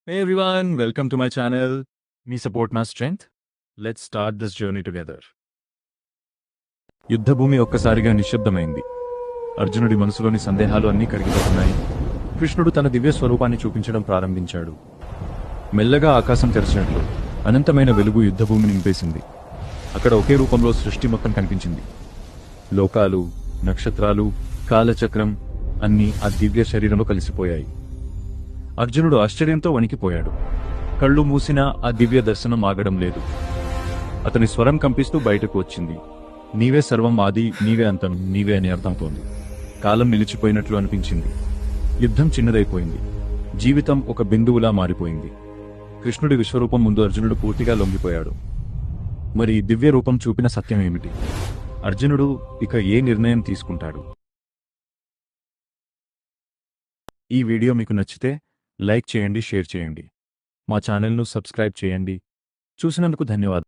Hey everyone, welcome to my channel. Me support my strength. Let's start this journey together. యుద్ధభూమి ఒక్కసారిగా నిశ్శబ్దమైంది. అర్జునుడి మనసులోని సందేహాలు అన్నీ కరిగిపోతున్నాయి. కృష్ణుడు తన దివ్య స్వరూపాన్ని చూపించడం ప్రారంభించాడు. మెల్లగా ఆకాశం తెరిచినట్లు అనంతమైన వెలుగు యుద్ధభూమిని నింపేసింది. అక్కడ ఒకే రూపంలో సృష్టి మొత్తం కనిపించింది. లోకాలు, నక్షత్రాలు, కాలచక్రం అన్నీ ఆ దివ్య శరీరంలో కలిసిపోయాయి. అర్జునుడు ఆశ్చర్యంతో వణికిపోయాడు. కళ్ళు మూసినా ఆ దివ్య దర్శనం ఆగడం లేదు. అతని స్వరం కంపిస్తూ బయటకు వచ్చింది. నీవే సర్వం, ఆది నీవే అంతం, నీవే అని అర్థంతోంది. కాలం నిలిచిపోయినట్లు అనిపించింది. యుద్ధం చిన్నదైపోయింది. జీవితం ఒక బిందువులా మారిపోయింది. కృష్ణుడి విశ్వరూపం ముందు అర్జునుడు పూర్తిగా లొంగిపోయాడు. మరి దివ్య రూపం చూపిన సత్యం ఏమిటి? అర్జునుడు ఇక ఏ నిర్ణయం తీసుకుంటాడు? ఈ వీడియో మీకు నచ్చితే లైక్ చేయండి, షేర్ చేయండి. మా ఛానల్ను సబ్స్క్రైబ్ చేయండి. చూసినందుకు ధన్యవాదాలు.